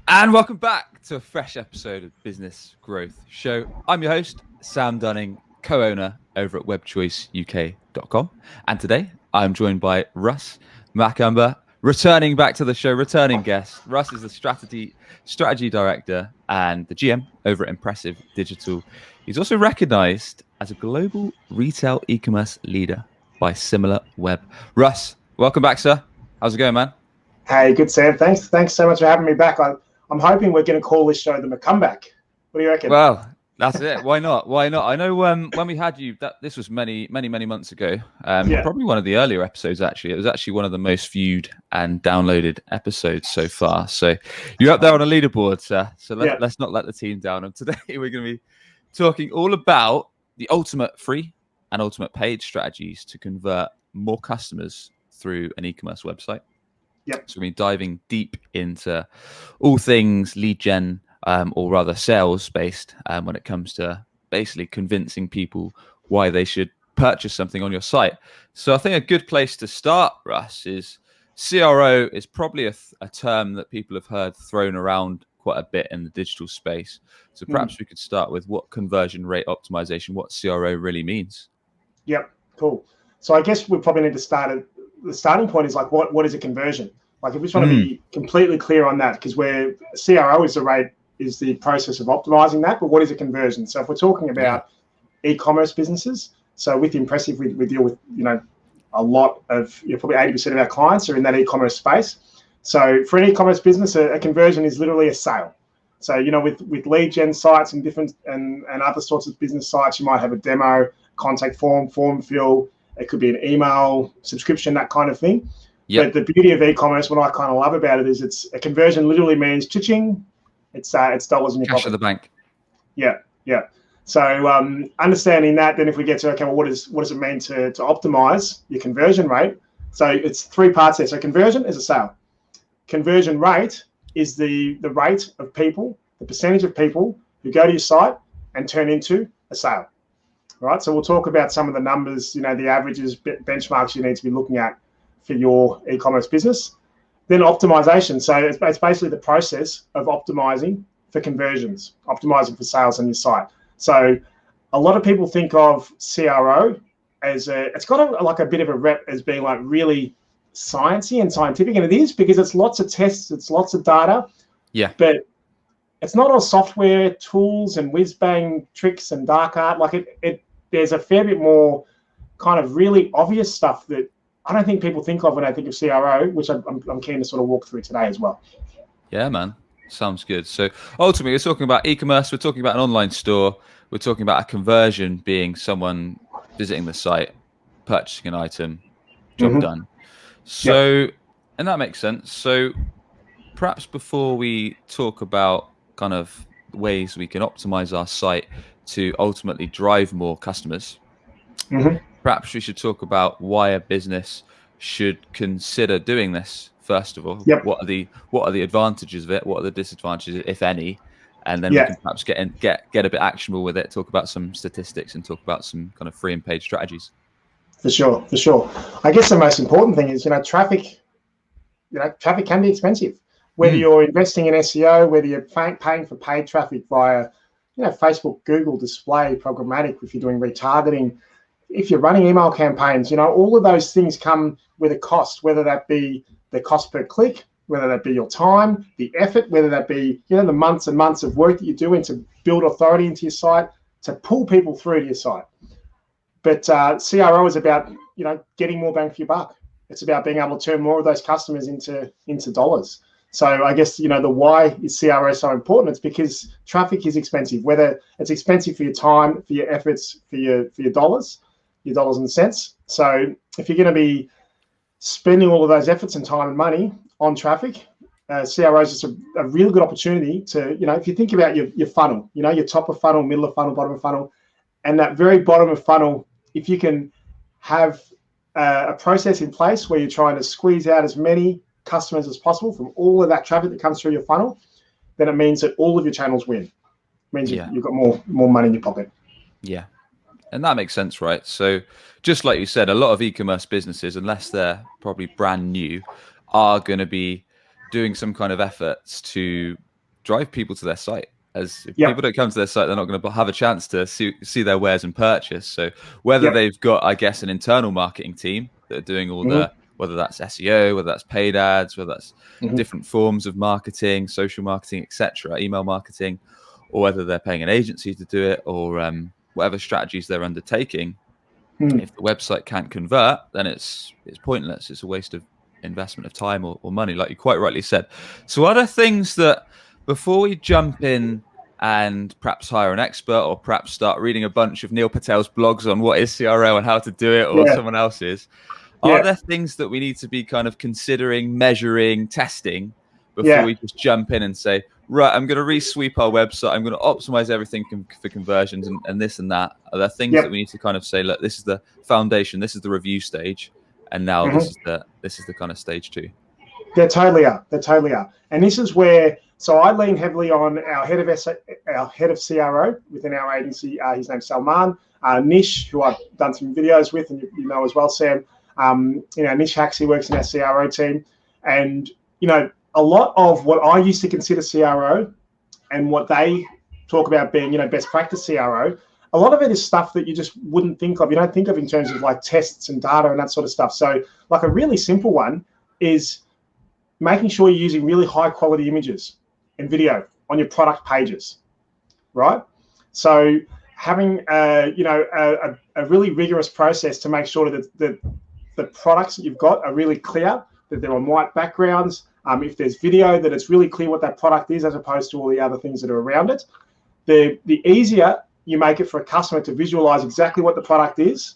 And welcome back to a fresh episode of Business Growth Show. I'm your host, Sam Dunning, co-owner over at webchoiceuk.com. And today I'm joined by Russ Macumber, returning back to the show, returning guest. Russ is the strategy director and the GM over at Impressive Digital. He's also recognized as a global retail e-commerce leader by SimilarWeb. Russ, welcome back, sir. How's it going, man? Hey, good, Sam. Thanks so much for having me back. I'm hoping we're going to call this show the Macumback. What do you reckon? Well, that's it. Why not? Why not? I know when we had you, this was many months ago. Probably one of the earlier episodes. Actually, it was actually one of the most viewed and downloaded episodes so far. So you're up there on a leaderboard, sir. So let's not let the team down. And today we're going to be talking all about the ultimate free and ultimate paid strategies to convert more customers through an e-commerce website. Yep. So we're diving deep into all things lead gen, or rather sales based, when it comes to basically convincing people why they should purchase something on your site. So I think a good place to start, Russ, is CRO is probably a term that people have heard thrown around quite a bit in the digital space. So perhaps we could start with what conversion rate optimization, what CRO really means. Yep, cool. So I guess we probably need to start at the starting point is like, what is a conversion? Like, if we just want to be completely clear on that, because where CRO is the process of optimizing that, but what is a conversion? So if we're talking about e-commerce businesses, so with Impressive, we deal with, a lot of, probably 80% of our clients are in that e-commerce space. So for an e-commerce business, a conversion is literally a sale. So, with lead gen sites and different and other sorts of business sites, you might have a demo, contact form fill. It could be an email subscription, that kind of thing. Yep. But the beauty of e-commerce, what I kind of love about it is it's a conversion literally means cha-ching. It's dollars in your cash pocket. in the bank. Yeah. So understanding that, then if we get to, okay, well, what does it mean to optimize your conversion rate? So it's three parts there. So conversion is a sale. Conversion rate is the rate of people, the percentage of people who go to your site and turn into a sale. All right. So we'll talk about some of the numbers, the averages, benchmarks you need to be looking at for your e-commerce business. Then optimization. So it's basically the process of optimizing for conversions, optimizing for sales on your site. So a lot of people think of CRO as it's got a bit of a rep as being like really sciencey and scientific, and it is, because it's lots of tests, it's lots of data. Yeah. But it's not all software tools and whiz bang tricks and dark art. Like there's a fair bit more kind of really obvious stuff that I don't think people think of when I think of CRO, which I'm keen to sort of walk through today as well. Yeah, man. Sounds good. So ultimately, we're talking about e-commerce. We're talking about an online store. We're talking about a conversion being someone visiting the site, purchasing an item, job done. So, and that makes sense. So perhaps before we talk about kind of ways we can optimize our site to ultimately drive more customers, perhaps we should talk about why a business should consider doing this. First of all, what are the advantages of it? What are the disadvantages, if any? And then we can perhaps get a bit actionable with it. Talk about some statistics and talk about some kind of free and paid strategies. For sure. I guess the most important thing is traffic. Traffic can be expensive. Whether you're investing in SEO, whether you're paying for paid traffic via, Facebook, Google, display, programmatic. If you're doing retargeting, if you're running email campaigns, all of those things come with a cost. Whether that be the cost per click, whether that be your time, the effort, whether that be the months and months of work that you're doing to build authority into your site, to pull people through to your site. But CRO is about getting more bang for your buck. It's about being able to turn more of those customers into dollars. So I guess the why is CRO so important? It's because traffic is expensive. Whether it's expensive for your time, for your efforts, for your dollars and cents. So if you're going to be spending all of those efforts and time and money on traffic, CRO is just a really good opportunity to, if you think about your funnel, your top of funnel, middle of funnel, bottom of funnel, and that very bottom of funnel, if you can have a process in place where you're trying to squeeze out as many customers as possible from all of that traffic that comes through your funnel, then it means that all of your channels win. It means you've got more money in your pocket. Yeah. And that makes sense, right? So just like you said, a lot of e-commerce businesses, unless they're probably brand new, are going to be doing some kind of efforts to drive people to their site. As if Yep. people don't come to their site, they're not going to have a chance to see their wares and purchase. So whether Yep. they've got, I guess, an internal marketing team that are doing all the, whether that's SEO, whether that's paid ads, whether that's different forms of marketing, social marketing, etc., email marketing, or whether they're paying an agency to do it, or whatever strategies they're undertaking, if the website can't convert, then it's pointless. It's a waste of investment of time or money, like you quite rightly said. So are there things that, before we jump in and perhaps hire an expert, or perhaps start reading a bunch of Neil Patel's blogs on what is CRO and how to do it, or someone else's, are there things that we need to be kind of considering, measuring, testing before we just jump in and say, right, I'm going to re-sweep our website, I'm going to optimize everything for conversions and this and that? Are there things that we need to kind of say, look, this is the foundation, this is the review stage, and now this is the kind of stage 2? They totally are. They totally are. And this is where, so I lean heavily on our head of CRO within our agency. His name's Salman. Nish, who I've done some videos with, and you know as well, Sam. Nish Hacks, he works in our CRO team. And, a lot of what I used to consider CRO and what they talk about being, best practice CRO, a lot of it is stuff that you just wouldn't think of. You don't think of in terms of like tests and data and that sort of stuff. So like a really simple one is making sure you're using really high quality images and video on your product pages, right? So having a really rigorous process to make sure that the products that you've got are really clear, that they're on white backgrounds. If there's video, that it's really clear what that product is, as opposed to all the other things that are around it. The easier you make it for a customer to visualize exactly what the product is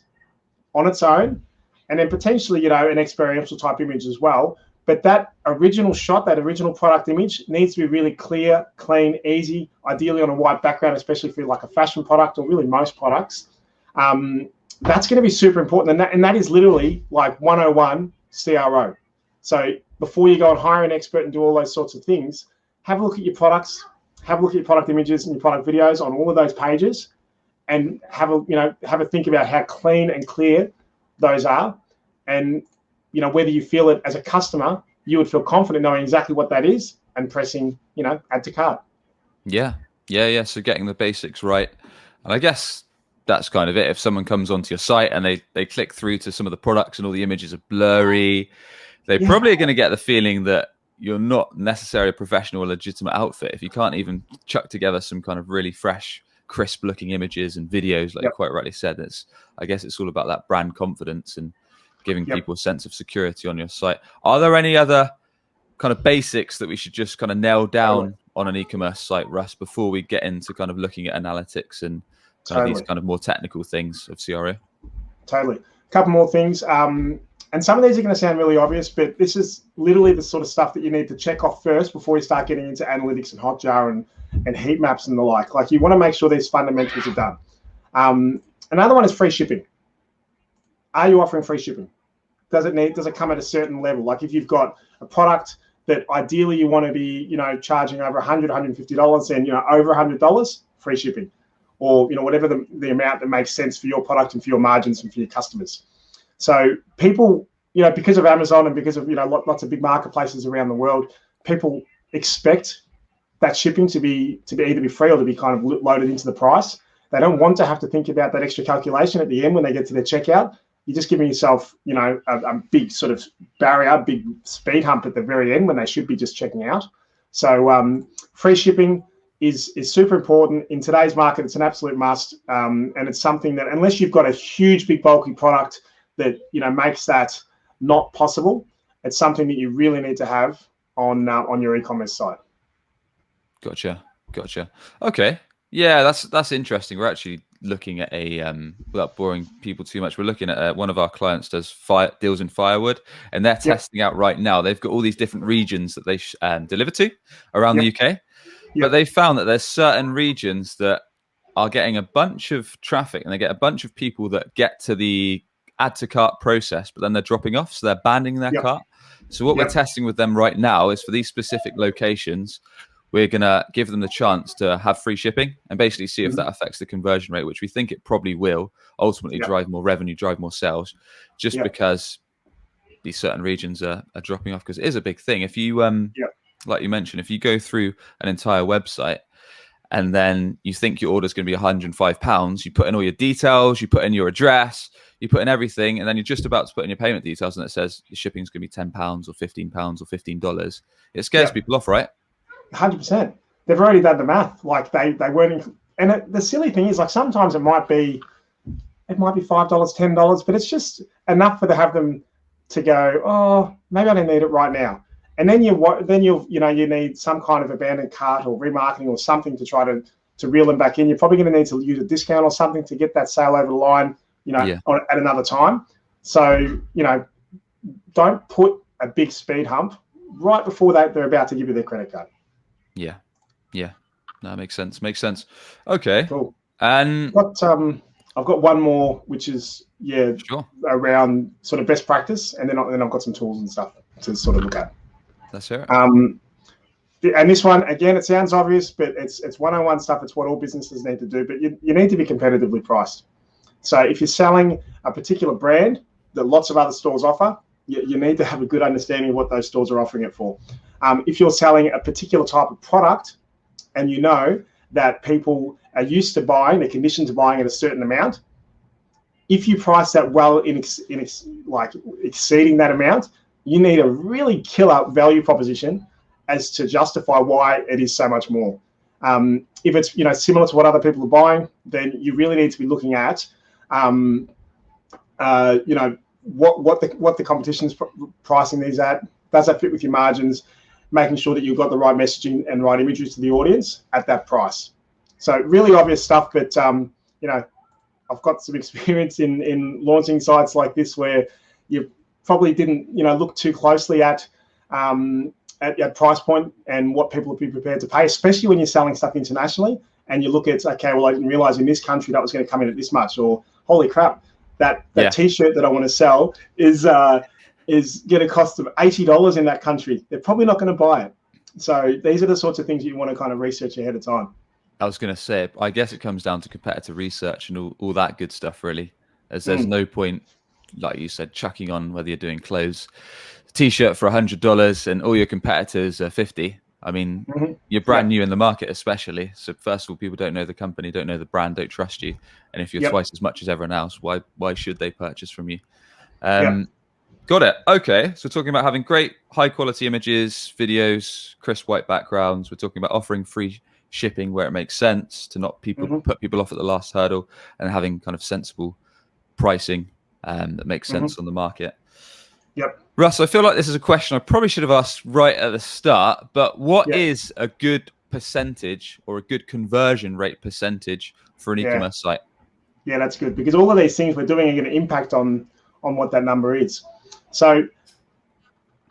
on its own, and then potentially, an experiential type image as well. But that original shot, that original product image, needs to be really clear, clean, easy, ideally on a white background, especially for like a fashion product, or really most products. That's going to be super important. And that is literally like 101 CRO. So before you go and hire an expert and do all those sorts of things, have a look at your products, have a look at your product images and your product videos on all of those pages, and have a think about how clean and clear those are. And whether you feel it as a customer, you would feel confident knowing exactly what that is and pressing, add to cart. Yeah. So getting the basics right. And I guess that's kind of it. If someone comes onto your site and they click through to some of the products and all the images are blurry, they probably are going to get the feeling that you're not necessarily a professional or legitimate outfit if you can't even chuck together some kind of really fresh, crisp looking images and videos, like you quite rightly said. I guess it's all about that brand confidence and giving people a sense of security on your site. Are there any other kind of basics that we should just kind of nail down on an e-commerce site, Russ, before we get into kind of looking at analytics and these kind of more technical things of CRO? Totally. A couple more things. And some of these are going to sound really obvious, but this is literally the sort of stuff that you need to check off first before you start getting into analytics and Hotjar and heat maps and the like. Like, you want to make sure these fundamentals are done. Another one is free shipping. Are you offering free shipping? Does it come at a certain level? Like, if you've got a product that ideally you want to be, charging over $100, $150, and, over $100, free shipping, or, whatever the amount that makes sense for your product and for your margins and for your customers. So people, because of Amazon and because of, lots of big marketplaces around the world, people expect that shipping to either be free or to be kind of loaded into the price. They don't want to have to think about that extra calculation at the end when they get to their checkout. You're just giving yourself, a big sort of barrier, big speed hump at the very end when they should be just checking out. So free shipping is super important in today's market. It's an absolute must, and it's something that, unless you've got a huge, big, bulky product that makes that not possible, it's something that you really need to have on your e-commerce site. Gotcha. Okay. Yeah, that's interesting. We're actually looking at without boring people too much, we're looking at one of our clients deals in firewood, and they're testing out right now. They've got all these different regions that they deliver to around the UK, but they found that there's certain regions that are getting a bunch of traffic, and they get a bunch of people that get to the add to cart process, but then they're dropping off, so they're abandoning their cart. So what we're testing with them right now is, for these specific locations, we're going to give them the chance to have free shipping and basically see if that affects the conversion rate, which we think it probably will ultimately drive more revenue, drive more sales, just because these certain regions are dropping off, because it is a big thing. If you like you mentioned, if you go through an entire website and then you think your order is going to be £105, you put in all your details, you put in your address, you put in everything, and then you're just about to put in your payment details, and it says your shipping is going to be £10 or £15 or $15. It scares people off, right? 100%. They've already done the math. Like they weren't, and the silly thing is, like, sometimes it might be $5, $10, but it's just enough for them to go, oh, maybe I don't need it right now. And then you need some kind of abandoned cart or remarketing or something to try to reel them back in. You're probably going to need to use a discount or something to get that sale over the line, at another time. So, don't put a big speed hump right before they're about to give you their credit card. Yeah. No, makes sense. Okay. Cool. And I've got one more, which is sure, around sort of best practice, and then I've got some tools and stuff to sort of look at. That's it. And this one, again, it sounds obvious, but it's one-on-one stuff. It's what all businesses need to do, but you need to be competitively priced. So if you're selling a particular brand that lots of other stores offer, you need to have a good understanding of what those stores are offering it for. If you're selling a particular type of product and you know that people are used to buying, they're conditioned to buying at a certain amount, if you price that well in exceeding that amount, you need a really killer value proposition as to justify why it is so much more. If it's similar to what other people are buying, then you really need to be looking at what the competition's pricing these at. Does that fit with your margins? Making sure that you've got the right messaging and right imagery to the audience at that price. So really obvious stuff, but I've got some experience in launching sites like this where you probably didn't look too closely at price point and what people would be prepared to pay, especially when you're selling stuff internationally and you look at, okay, well, I didn't realize in this country that was going to come in at this much, or holy crap, that t-shirt that I want to sell is going to cost them $80 in that country. They're probably not going to buy it. So these are the sorts of things you want to kind of research ahead of time. I was going to say, I guess it comes down to competitor research and all that good stuff, really, as there's no point, like you said, chucking on whether you're doing clothes, t-shirt for $100 and all your competitors are 50. I mean, you're brand new in the market, especially. So first of all, people don't know the company, don't know the brand, don't trust you. And if you're twice as much as everyone else, why should they purchase from you? Got it. Okay. So talking about having great high quality images, videos, crisp white backgrounds. We're talking about offering free shipping where it makes sense to not put people off at the last hurdle, and having kind of sensible pricing that makes sense on the market. Yep. Russ, I feel like this is a question I probably should have asked right at the start, but what is a good percentage or a good conversion rate percentage for an e-commerce site? Yeah, that's good, because all of these things we're doing are going to impact on what that number is. So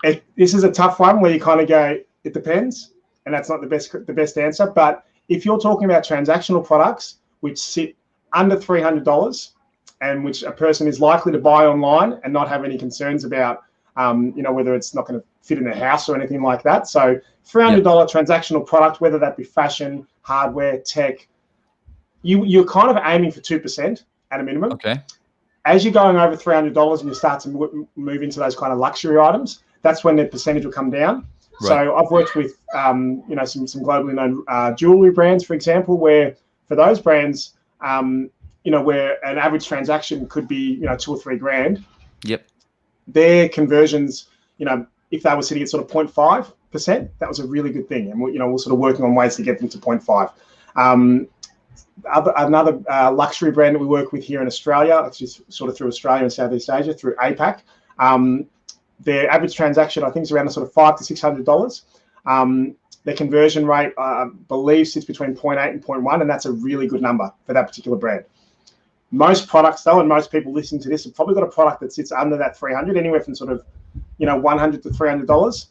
this is a tough one where you kind of go, it depends, and that's not the best answer. But if you're talking about transactional products which sit under $300 and which a person is likely to buy online and not have any concerns about, whether it's not going to fit in their house or anything like that. So $300 transactional product, whether that be fashion, hardware, tech, you're kind of aiming for 2% at a minimum. Okay. As you're going over $300 and you start to move into those kind of luxury items, that's when the percentage will come down. Right. So I've worked with, some globally known jewelry brands, for example, where for those brands, where an average transaction could be, $2 or $3 grand. Yep. Their conversions, if they were sitting at sort of 0.5%, that was a really good thing. And we're sort of working on ways to get them to 0.5. Another luxury brand that we work with here in Australia, actually sort of through Australia and Southeast Asia, through APAC, their average transaction, I think, is around sort of $500 to $600. Their conversion rate, I believe, sits between 0.8 and 0.1, and that's a really good number for that particular brand. Most products, though, and most people listening to this have probably got a product that sits under that 300, anywhere from sort of, $100 to $300.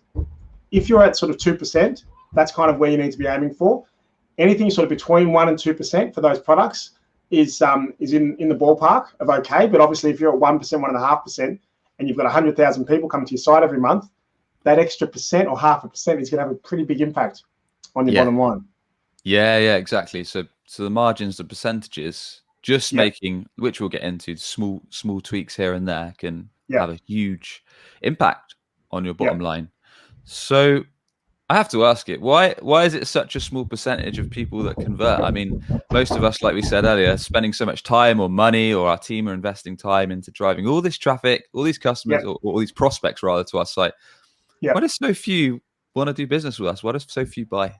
If you're at sort of 2%, that's kind of where you need to be aiming for. Anything sort of between 1% and 2% for those products is in the ballpark of okay. But obviously, if you're at 1%, 1.5%, and you've got 100,000 people coming to your site every month, that extra percent or 0.5% is going to have a pretty big impact on your bottom line. Yeah, exactly. So the margins, the percentages, just making, which we'll get into, small tweaks here and there can have a huge impact on your bottom Yeah. line. So I have to ask it, why is it such a small percentage of people that convert? I mean, most of us, like we said earlier, spending so much time or money, or our team are investing time into driving all this traffic, all these customers, Yeah. or all these prospects rather, to our site. Yeah. Why do so few want to do business with us? Why do so few buy?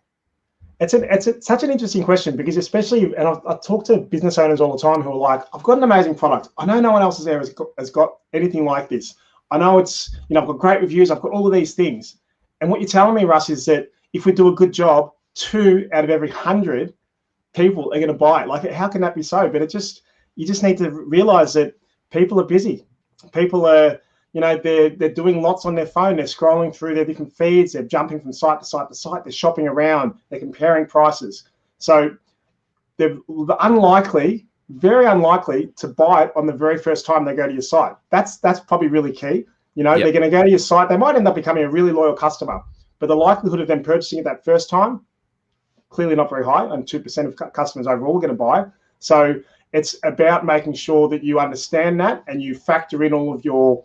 It's such an interesting question, because especially, and I talk to business owners all the time who are like, I've got an amazing product. I know no one else has got anything like this. I know it's, I've got great reviews. I've got all of these things. And what you're telling me, Russ, is that if we do a good job, 2 out of every 100 people are going to buy it. Like, how can that be so? But you just need to realize that people are busy. People are, they're doing lots on their phone. They're scrolling through their different feeds. They're jumping from site to site to site. They're shopping around. They're comparing prices. So they're very unlikely to buy it on the very first time they go to your site. That's probably really key. They're going to go to your site. They might end up becoming a really loyal customer, but the likelihood of them purchasing it that first time, clearly not very high, and 2% of customers overall are going to buy. So it's about making sure that you understand that, and you factor in all of your,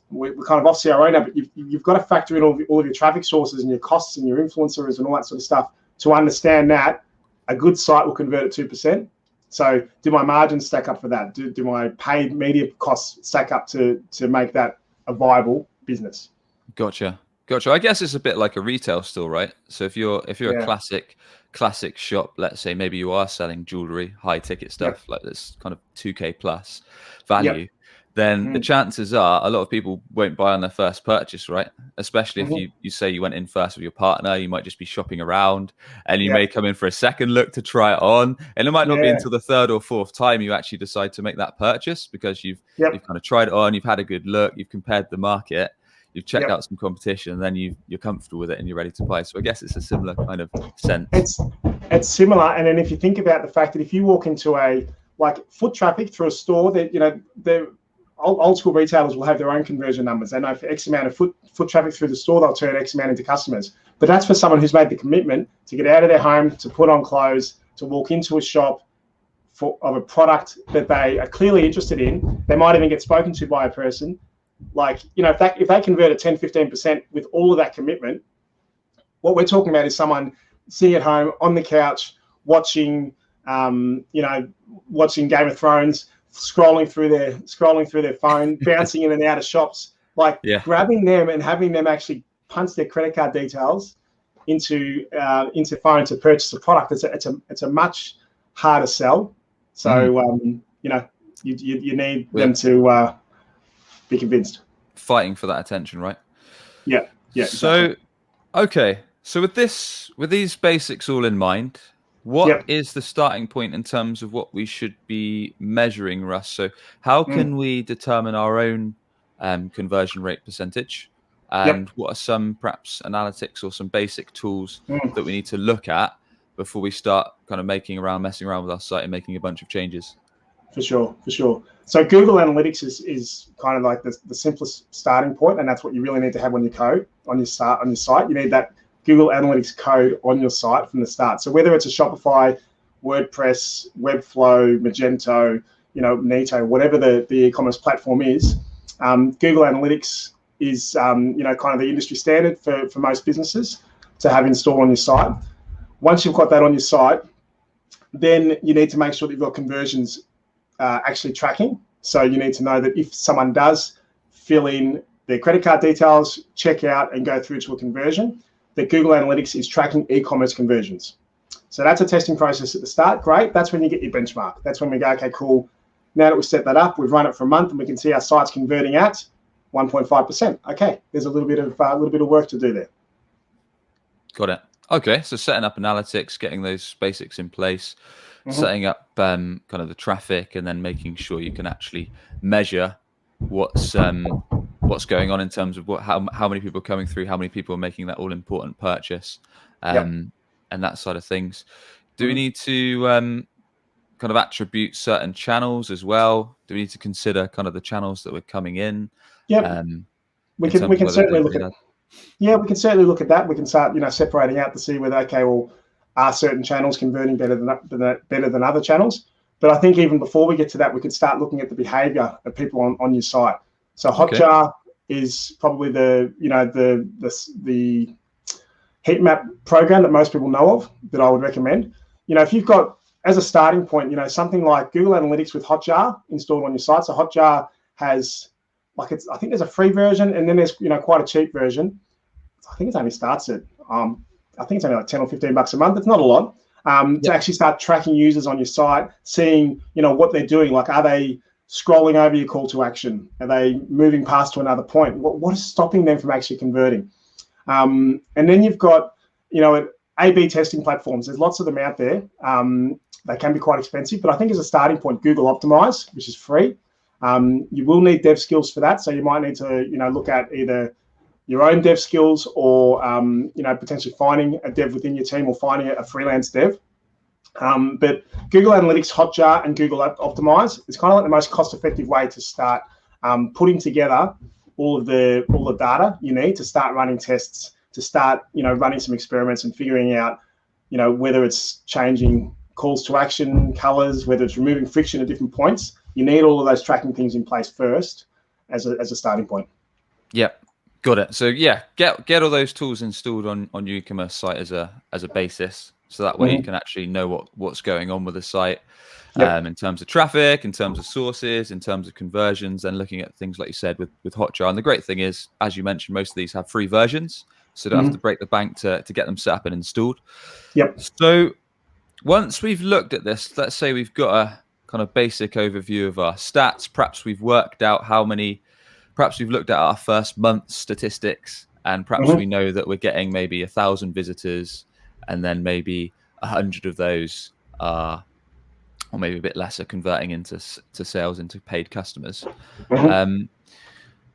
we're kind of off CRO now, but you've got to factor in all of your traffic sources and your costs and your influencers and all that sort of stuff to understand that a good site will convert at 2%. So do my margins stack up for that? Do my paid media costs stack up to make that a viable business? Gotcha. I guess it's a bit like a retail store, right? So if you're a classic shop, let's say maybe you are selling jewelry, high ticket stuff, like this kind of 2K plus value, then the chances are a lot of people won't buy on their first purchase, right? Especially if you say you went in first with your partner, you might just be shopping around, and you may come in for a second look to try it on, and it might not be until the third or fourth time you actually decide to make that purchase, because you've kind of tried it on, you've had a good look, you've compared the market, you've checked out some competition, and then you're comfortable with it and you're ready to buy. So I guess it's a similar kind of sense. It's similar. And then if you think about the fact that if you walk into foot traffic through a store, that the old school retailers will have their own conversion numbers. They know for X amount of foot traffic through the store, they'll turn X amount into customers. But that's for someone who's made the commitment to get out of their home, to put on clothes, to walk into a shop of a product that they are clearly interested in. They might even get spoken to by a person. If they convert at 10-15% with all of that commitment, what we're talking about is someone sitting at home on the couch watching watching Game of Thrones, scrolling through their phone, bouncing in and out of shops, grabbing them and having them actually punch their credit card details into phone to purchase a product. It's a much harder sell. So you need them to be convinced. Fighting for that attention, right? Yeah. So, okay. So with these basics all in mind, what is the starting point in terms of what we should be measuring, Russ? So how can we determine our own conversion rate percentage? And what are some perhaps analytics or some basic tools that we need to look at before we start kind of messing around with our site and making a bunch of changes? For sure. So Google Analytics is kind of like the simplest starting point, and that's what you really need to have on your code, on your site. You need that Google Analytics code on your site from the start. So whether it's a Shopify, WordPress, Webflow, Magento, Neato, whatever the e-commerce platform is, Google Analytics is kind of the industry standard for most businesses to have installed on your site. Once you've got that on your site, then you need to make sure that you've got conversions actually tracking. So you need to know that if someone does fill in their credit card details, check out, and go through to a conversion, that Google Analytics is tracking e-commerce conversions. So that's a testing process at the start. Great. That's when you get your benchmark. That's when we go, okay, cool. Now that we've set that up, we've run it for a month, and we can see our site's converting at 1.5%. Okay, there's a little bit of work to do there. Got it. Okay, so setting up analytics, getting those basics in place, setting up kind of the traffic, and then making sure you can actually measure what's going on in terms of how many people are coming through, how many people are making that all important purchase, and that side of things. Do we need to kind of attribute certain channels as well? Do we need to consider kind of the channels that we're coming in? Yeah, we can certainly look at. Yeah, we can certainly look at that. We can start, separating out to see whether, okay, well, are certain channels converting better than other channels? But I think even before we get to that, we could start looking at the behavior of people on your site. So Hotjar is probably the heat map program that most people know of that I would recommend. If you've got, as a starting point, something like Google Analytics with Hotjar installed on your site. So Hotjar has, I think there's a free version, and then there's quite a cheap version. I think it only starts at I think it's only like $10 or $15 a month. It's not a lot. To actually start tracking users on your site, seeing what they're doing. Like, are they scrolling over your call to action? Are they moving past to another point? What is stopping them from actually converting? And then you've got A/B testing platforms. There's lots of them out there. They can be quite expensive, but I think as a starting point, Google Optimize, which is free. You will need dev skills for that, so you might need to look at either your own dev skills or potentially finding a dev within your team or finding a freelance dev. But Google Analytics, Hotjar, and Google Optimize is kind of like the most cost-effective way to start putting together all the data you need to start running tests, to start running some experiments and figuring out whether it's changing calls to action, colors, whether it's removing friction at different points. You need all of those tracking things in place first as a starting point. Yep. Got it. So yeah, get all those tools installed on your e-commerce site as a basis, so that way you can actually know what's going on with the site, in terms of traffic, in terms of sources, in terms of conversions, and looking at things like you said with Hotjar. And the great thing is, as you mentioned, most of these have free versions, so you don't have to break the bank to get them set up and installed. Yep. So once we've looked at this, let's say we've got a kind of basic overview of our stats. Perhaps we've worked out perhaps we've looked at our first month's statistics, and perhaps we know that we're getting maybe 1,000 visitors, and then maybe 100 of those are, or maybe a bit less, are converting into sales, into paid customers.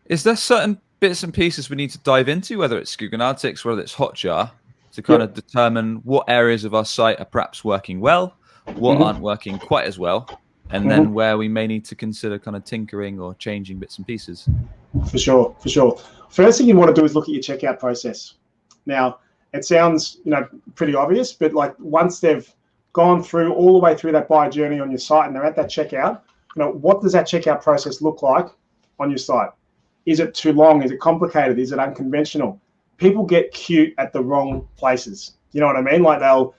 Is there certain bits and pieces we need to dive into, whether it's Google Analytics, whether it's Hotjar, to kind of determine what areas of our site are perhaps working well, what aren't working quite as well, and then where we may need to consider kind of tinkering or changing bits and pieces? For sure. First thing you want to do is look at your checkout process. Now, it sounds pretty obvious, but like once they've gone through all the way through that buyer journey on your site and they're at that checkout, what does that checkout process look like on your site? Is it too long? Is it complicated? Is it unconventional? People get cute at the wrong places. You know what I mean? Like they'll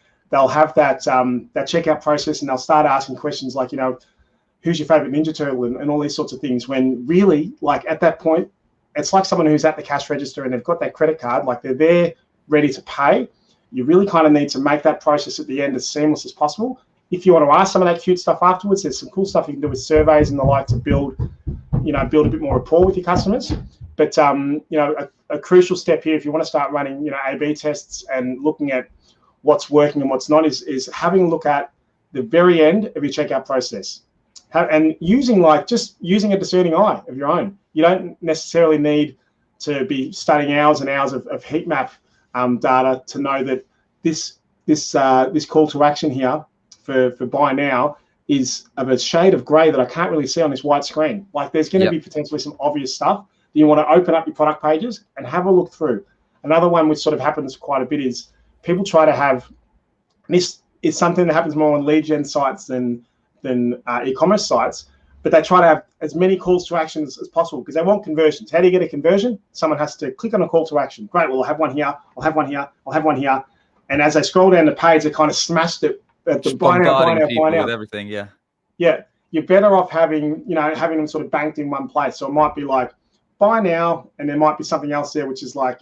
have that checkout process and they'll start asking questions like, who's your favorite Ninja Turtle and all these sorts of things, when really, like at that point, it's like someone who's at the cash register and they've got that credit card, like they're there ready to pay. You really kind of need to make that process at the end as seamless as possible. If you want to ask some of that cute stuff afterwards, there's some cool stuff you can do with surveys and the like to build a bit more rapport with your customers. But a crucial step here, if you want to start running A/B tests and looking at what's working and what's not, is having a look at the very end of your checkout process. And using a discerning eye of your own. You don't necessarily need to be studying hours and hours of heat map data to know that this call to action here for buy now is of a shade of grey that I can't really see on this white screen. Like there's going to be potentially some obvious stuff that you want to open up your product pages and have a look through. Another one which sort of happens quite a bit is people try to have, this is something that happens more on lead gen sites than e-commerce sites, but they try to have as many calls to actions as possible because they want conversions. How do you get a conversion? Someone has to click on a call to action. Great, well, I'll have one here, I'll have one here, I'll have one here. And as they scroll down the page, they kind of smashed it at the buy now, with everything, Yeah, you're better off having them sort of banked in one place. So it might be like buy now, and there might be something else there, which is like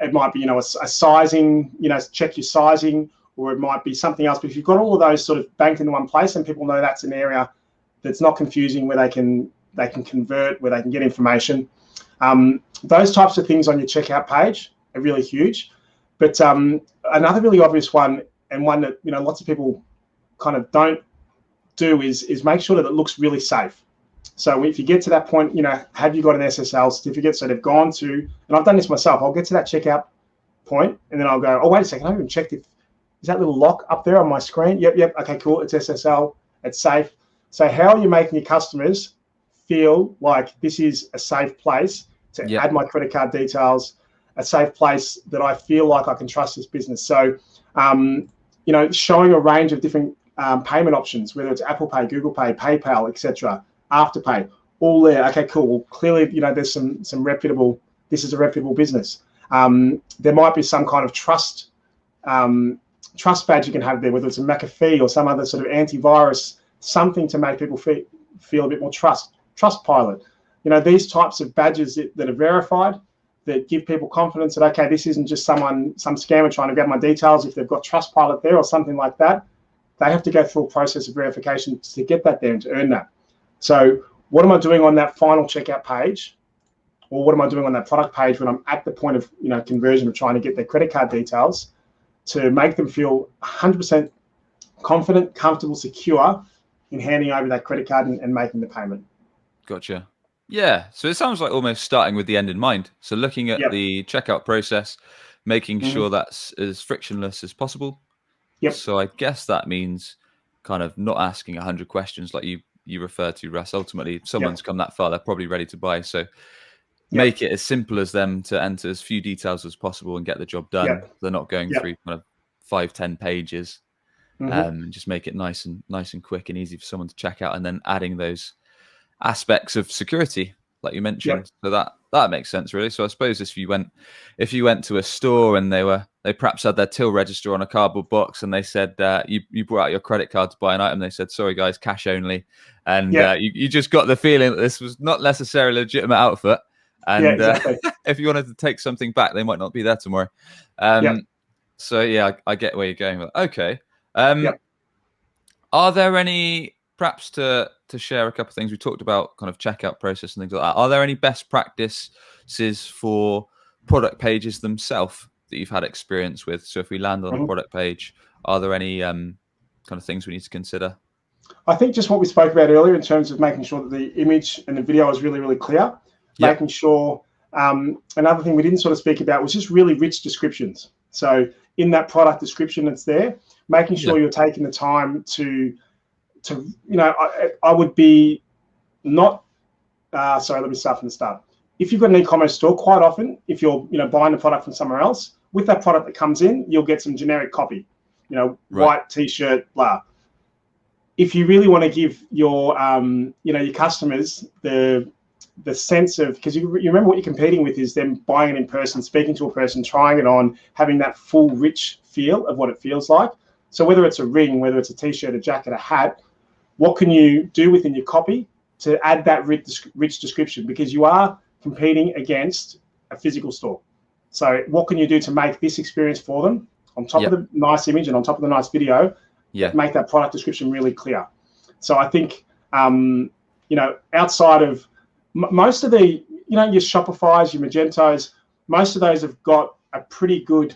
it might be a sizing, check your sizing, or it might be something else. But if you've got all of those sort of banked into one place, and people know that's an area that's not confusing, where they can convert, where they can get information, those types of things on your checkout page are really huge. But another really obvious one, and one that lots of people kind of don't do, is make sure that it looks really safe. So if you get to that point, have you got an SSL certificate? So they've gone to, and I've done this myself, I'll get to that checkout point and then I'll go, oh, wait a second, I haven't even checked is that little lock up there on my screen? Yep, okay, cool, it's SSL, it's safe. So how are you making your customers feel like this is a safe place to add my credit card details, a safe place that I feel like I can trust this business? So, showing a range of different payment options, whether it's Apple Pay, Google Pay, PayPal, etc., Afterpay, all there. Okay, cool. Well, clearly, there's some reputable. This is a reputable business. There might be some kind of trust badge you can have there, whether it's a McAfee or some other sort of antivirus, something to make people feel a bit more Trustpilot. These types of badges that are verified, that give people confidence that, okay, this isn't just some scammer trying to grab my details. If they've got Trustpilot there or something like that, they have to go through a process of verification to get that there and to earn that. So what am I doing on that final checkout page? Or what am I doing on that product page when I'm at the point of conversion of trying to get their credit card details to make them feel 100% confident, comfortable, secure in handing over that credit card and making the payment. Gotcha. Yeah. So it sounds like almost starting with the end in mind. So looking at the checkout process, making sure that's as frictionless as possible. Yep. So I guess that means kind of not asking 100 questions like you referred to, Russ. Ultimately, if someone's come that far, they're probably ready to buy. So make it as simple as them to enter as few details as possible and get the job done. They're not going through kind of 5-10 pages. And just make it nice and quick and easy for someone to check out, and then adding those aspects of security like you mentioned. So that makes sense, really. So I suppose if you went to a store and they perhaps had their till register on a cardboard box and they said you brought out your credit card to buy an item, they said, sorry guys, cash only, and you just got the feeling that this was not necessarily a legitimate outfit, and exactly. if you wanted to take something back, they might not be there tomorrow. So I get where you're going with. Okay. Are there any, perhaps to share a couple of things, we talked about kind of checkout process and things like that. Are there any best practices for product pages themselves that you've had experience with? So if we land on a product page, are there any kind of things we need to consider? I think just what we spoke about earlier in terms of making sure that the image and the video is really, really clear. Making sure, another thing we didn't sort of speak about was just really rich descriptions. So in that product description that's there, making sure you're taking the time to I would be not, sorry, let me start from the start. If you've got an e-commerce store, quite often, if you're buying the product from somewhere else, with that product that comes in, you'll get some generic copy, white t-shirt, blah. If you really want to give your your customers the sense of, because you remember what you're competing with is them buying it in person, speaking to a person, trying it on, having that full rich feel of what it feels like. So whether it's a ring, whether it's a t-shirt, a jacket, a hat, what can you do within your copy to add that rich description? Because you are competing against a physical store. So what can you do to make this experience for them on top of the nice image and on top of the nice video, make that product description really clear? So I think, outside of most of the, your Shopify's, your Magentos, most of those have got a pretty good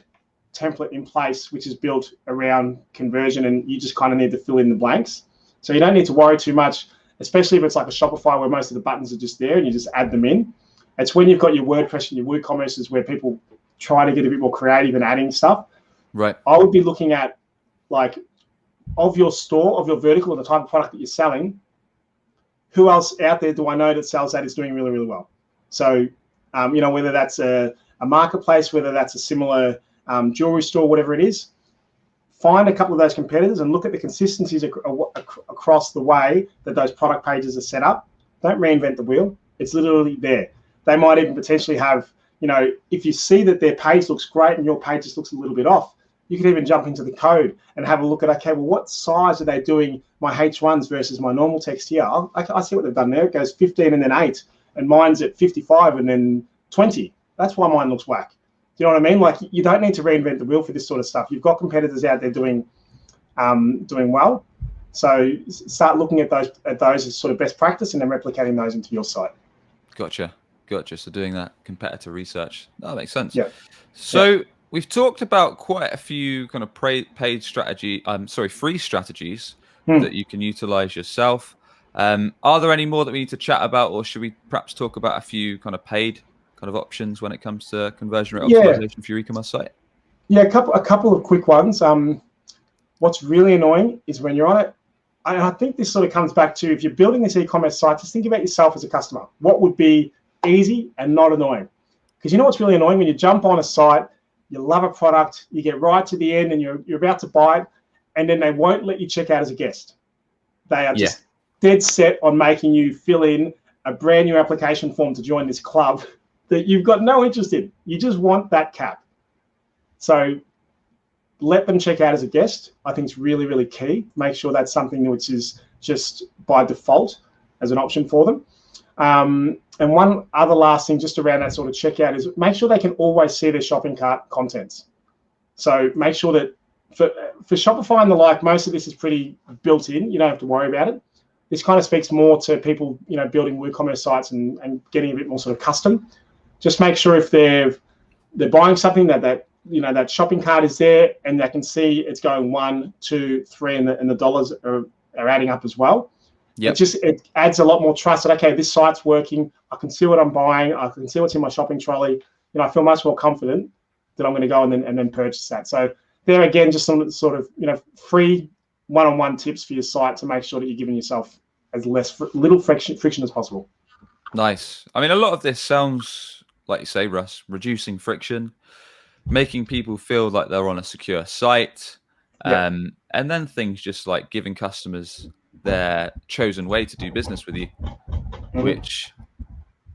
template in place, which is built around conversion, and you just kind of need to fill in the blanks. So you don't need to worry too much, especially if it's like a Shopify where most of the buttons are just there and you just add them in. It's when you've got your WordPress and your WooCommerce where people try to get a bit more creative and adding stuff. Right. I would be looking at, like, of your store, of your vertical, and the type of product that you're selling, who else out there do I know that sells that is doing really, really well? So, whether that's a marketplace, whether that's a similar jewelry store, whatever it is, find a couple of those competitors and look at the consistencies across the way that those product pages are set up. Don't reinvent the wheel. It's literally there. They might even potentially have, if you see that their page looks great and your page just looks a little bit off, you could even jump into the code and have a look at, okay, well, what size are they doing my H1s versus my normal text here? I see what they've done there. It goes 15 and then 8, and mine's at 55 and then 20. That's why mine looks whack. Do you know what I mean? Like, you don't need to reinvent the wheel for this sort of stuff. You've got competitors out there doing well. So start looking at those as sort of best practice and then replicating those into your site. Gotcha. So doing that competitor research, that makes sense. Yeah. So we've talked about quite a few kind of free strategies that you can utilize yourself. Are there any more that we need to chat about, or should we perhaps talk about a few kind of paid kind of options when it comes to conversion rate optimization for your e-commerce site? Yeah, a couple of quick ones. What's really annoying is when you're on it, and I think this sort of comes back to, if you're building this e-commerce site, just think about yourself as a customer. What would be easy and not annoying? Because you know what's really annoying? When you jump on a site, you love a product, you get right to the end and you're about to buy it, and then they won't let you check out as a guest. They are just dead set on making you fill in a brand new application form to join this club that you've got no interest in. You just want that cap. So let them check out as a guest. I think it's really, really key. Make sure that's something which is just by default as an option for them. And one other last thing just around that sort of checkout is make sure they can always see their shopping cart contents. So make sure that for Shopify and the like, most of this is pretty built in. You don't have to worry about it. This kind of speaks more to people, building WooCommerce sites and getting a bit more sort of custom. Just make sure if they're buying something that shopping cart is there and they can see it's going 1, 2, 3, and the dollars are adding up as well. Yep. It adds a lot more trust that, okay, this site's working. I can see what I'm buying. I can see what's in my shopping trolley. I feel much more confident that I'm going to go and then purchase that. So there again, just some sort of free one-on-one tips for your site to make sure that you're giving yourself as little friction as possible. Nice. I mean, a lot of this sounds like you say, Russ, reducing friction, making people feel like they're on a secure site, and then things just like giving customers their chosen way to do business with you, which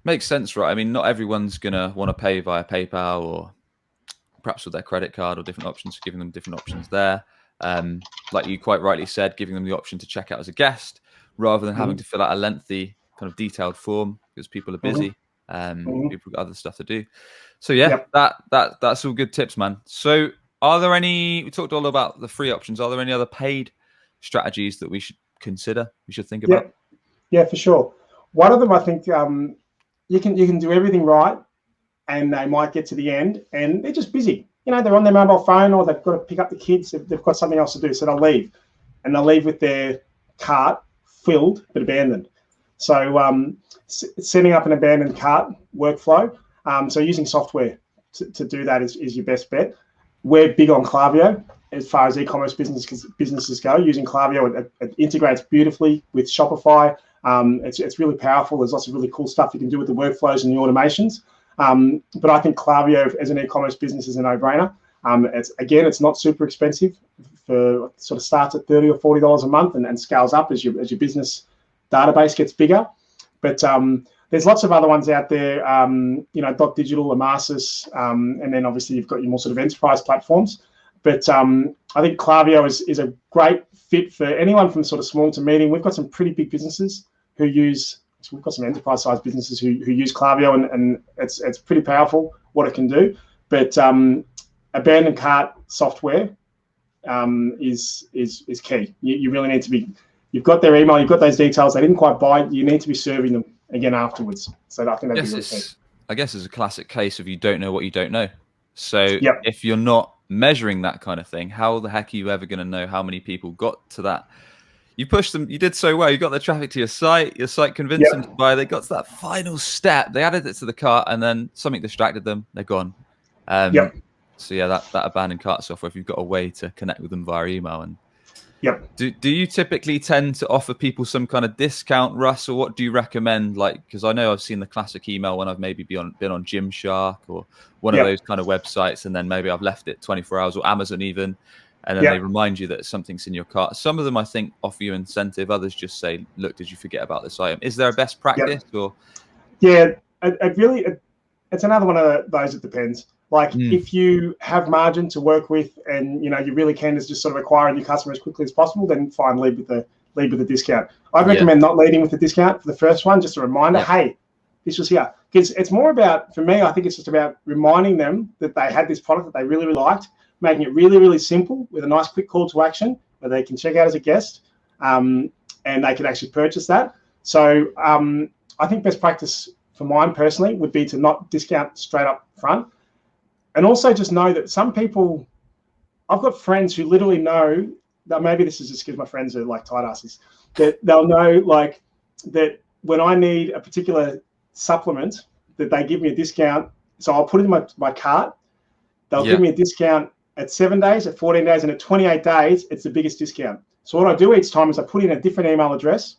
makes sense, right? I mean, not everyone's gonna want to pay via PayPal or perhaps with their credit card or different options, giving them different options there. Like you quite rightly said, giving them the option to check out as a guest rather than having to fill out a lengthy kind of detailed form because people are busy. People got other stuff to do. So that's all good tips, man. So are there we talked all about the free options. Are there any other paid strategies that we should consider, we should think about? Yeah, for sure. One of them, I think, you can do everything right and they might get to the end and they're just busy. They're on their mobile phone or they've got to pick up the kids. They've got something else to do, so they'll leave. And they'll leave with their cart filled but abandoned. So setting up an abandoned cart workflow, so using software to do that is your best bet. We're big on Klaviyo as far as e-commerce businesses go. Using Klaviyo, it integrates beautifully with Shopify. It's really powerful. There's lots of really cool stuff you can do with the workflows and the automations. But I think Klaviyo as an e-commerce business is a no-brainer. It's not super expensive. Sort of starts at $30 or $40 a month and scales up as your business database gets bigger. But there's lots of other ones out there, Dot Digital, Ecommerce, and then obviously you've got your more sort of enterprise platforms. But I think Klaviyo is a great fit for anyone from sort of small to medium. We've got some pretty big businesses we've got some enterprise-sized businesses who use Klaviyo, and it's pretty powerful what it can do. But abandoned cart software is key. You really need to be. You've got their email, you've got those details. They didn't quite buy it. You need to be serving them again afterwards. So I think that'd be really key. I guess it's a classic case of you don't know what you don't know. So if you're not measuring that kind of thing, how the heck are you ever going to know how many people got to that? You pushed them, you did so well, you got the traffic to your site convinced them to buy, they got to that final step, they added it to the cart, and then something distracted them, they're gone. So that abandoned cart software, if you've got a way to connect with them via email. And do you typically tend to offer people some kind of discount, Russ, or what do you recommend? Like, because I know I've seen the classic email when I've maybe been on Gymshark or one of those kind of websites, and then maybe I've left it 24 hours, or Amazon even, and then they remind you that something's in your cart. Some of them, I think, offer you incentive. Others just say, look, did you forget about this item? Is there a best practice? Or it's another one of those. It depends. Like if you have margin to work with and you really can just sort of acquire a new customer as quickly as possible, then fine, lead with the discount. I'd recommend not leading with the discount for the first one, just a reminder, hey, this was here. Because it's more about, for me, I think it's just about reminding them that they had this product that they really, really liked, making it really, really simple with a nice quick call to action where they can check out as a guest and they can actually purchase that. So I think best practice for mine personally would be to not discount straight up front. And also just know that some people, I've got friends who literally know that, maybe this is just because my friends are like tight asses, that they'll know like that when I need a particular supplement that they give me a discount. So I'll put it in my cart. They'll give me a discount at 7 days, at 14 days, and at 28 days, it's the biggest discount. So what I do each time is I put in a different email address,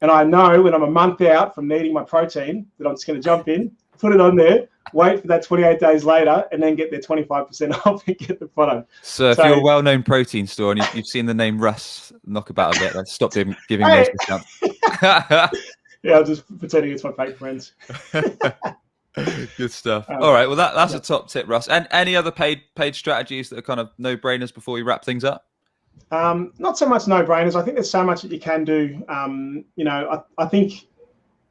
and I know when I'm a month out from needing my protein that I'm just going to jump in, put it on there, wait for that 28 days later, and then get their 25% off and get the product. So if you're a well-known protein store and you've seen the name Russ knock about a bit, then stop giving those discounts. Yeah, I'm just pretending it's my fake friends. Good stuff. All right. Well, that's a top tip, Russ. And any other paid strategies that are kind of no-brainers before we wrap things up? Not so much no-brainers. I think there's so much that you can do. I think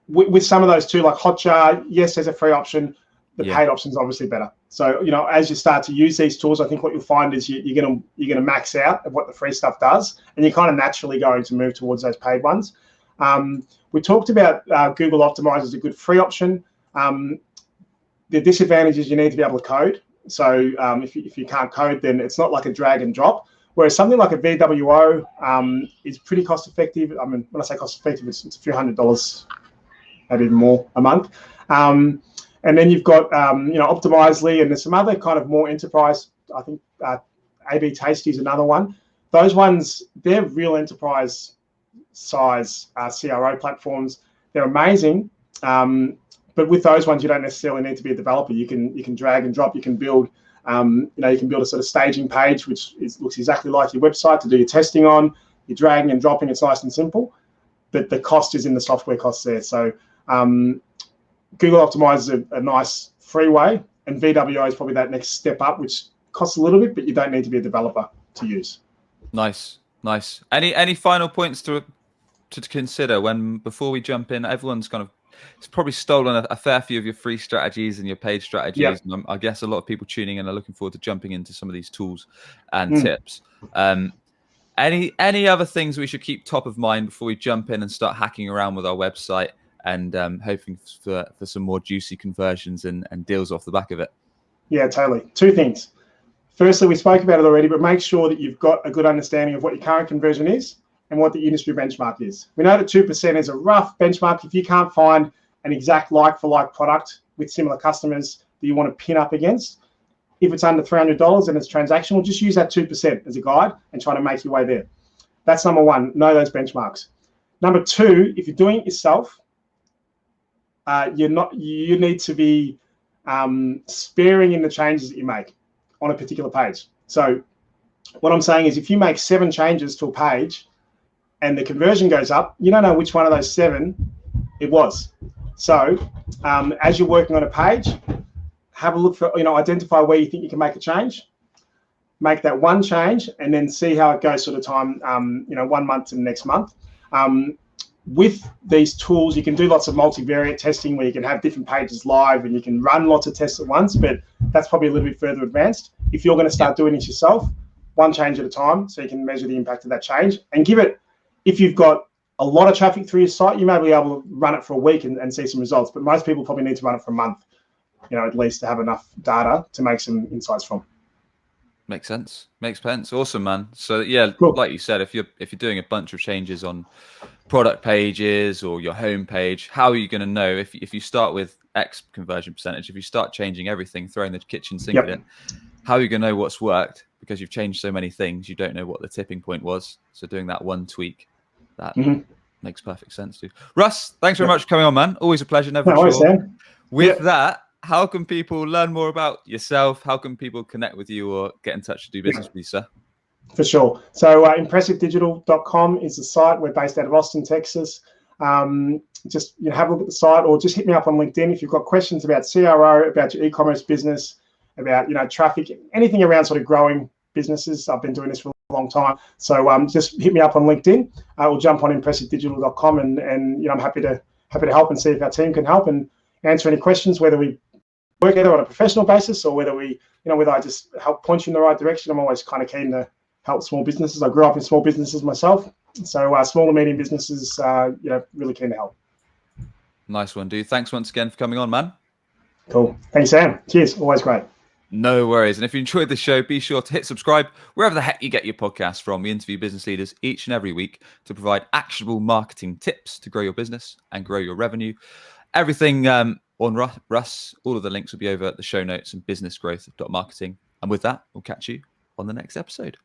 with some of those too, like Hotjar, yes, there's a free option. The paid option is obviously better. So, as you start to use these tools, I think what you'll find is you're gonna max out of what the free stuff does, and you're kind of naturally going to move towards those paid ones. We talked about Google Optimize as a good free option. The disadvantage is you need to be able to code. So if you can't code, then it's not like a drag and drop. Whereas something like a VWO is pretty cost effective. I mean, when I say cost effective, it's a few $100, maybe even more a month. And then you've got Optimizely, and there's some other kind of more enterprise. I think AB Tasty is another one. Those ones, they're real enterprise size CRO platforms. They're amazing. But with those ones, you don't necessarily need to be a developer. You can drag and drop. You can build, you can build a sort of staging page, which looks exactly like your website to do your testing on. You're dragging and dropping. It's nice and simple, but the cost is in the software costs there. So Google Optimize is a nice free way, and VWO is probably that next step up, which costs a little bit, but you don't need to be a developer to use. Nice. Any final points to consider before we jump in? Everyone's kind of, it's probably stolen a fair few of your free strategies and your paid strategies. Yep. And I guess a lot of people tuning in are looking forward to jumping into some of these tools and tips. Any other things we should keep top of mind before we jump in and start hacking around with our website and hoping for some more juicy conversions and deals off the back of it? Yeah, totally. Two things. Firstly, we spoke about it already, but make sure that you've got a good understanding of what your current conversion is and what the industry benchmark is. We know that 2% is a rough benchmark. If you can't find an exact like-for-like product with similar customers that you want to pin up against, if it's under $300 and it's transactional, just use that 2% as a guide and try to make your way there. That's number one, know those benchmarks. Number two, if you're doing it yourself, you need to be sparing in the changes that you make on a particular page. So what I'm saying is if you make 7 changes to a page and the conversion goes up, you don't know which one of those 7 it was. So as you're working on a page, have a look for, identify where you think you can make a change, make that one change, and then see how it goes sort of time, 1 month to the next month. With these tools, you can do lots of multivariate testing where you can have different pages live and you can run lots of tests at once, but that's probably a little bit further advanced. If you're going to start doing this yourself, one change at a time, so you can measure the impact of that change and give it, if you've got a lot of traffic through your site, you may be able to run it for a week and see some results, but most people probably need to run it for a month, at least to have enough data to make some insights from. Makes sense. Awesome, man. So yeah, cool. Like you said, if you're doing a bunch of changes on product pages or your home page, how are you going to know if you start with X conversion percentage, if you start changing everything, throwing the kitchen sink in, how are you going to know what's worked? Because you've changed so many things, you don't know what the tipping point was. So doing that one tweak, that makes perfect sense too. Russ, thanks very much for coming on, man. Always a pleasure. Never sure. Sam. With that, how can people learn more about yourself? How can people connect with you or get in touch to do business with you, sir? For sure. So impressivedigital.com is the site. We're based out of Austin, Texas. Just have a look at the site or just hit me up on LinkedIn if you've got questions about CRO, about your e-commerce business, about traffic, anything around sort of growing businesses. I've been doing this for a long time. So just hit me up on LinkedIn or jump on impressivedigital.com and I'm happy to help and see if our team can help and answer any questions, whether we work together on a professional basis or whether whether I just help point you in the right direction. I'm always kind of keen to help small businesses. I grew up in small businesses myself. So small and medium businesses, really keen to help. Nice one, dude. Thanks once again for coming on, man. Cool. Thanks, Sam. Cheers. Always great. No worries. And if you enjoyed the show, be sure to hit subscribe wherever the heck you get your podcasts from. We interview business leaders each and every week to provide actionable marketing tips to grow your business and grow your revenue. Everything on Russ, all of the links will be over at the show notes and businessgrowth.marketing. And with that, we'll catch you on the next episode.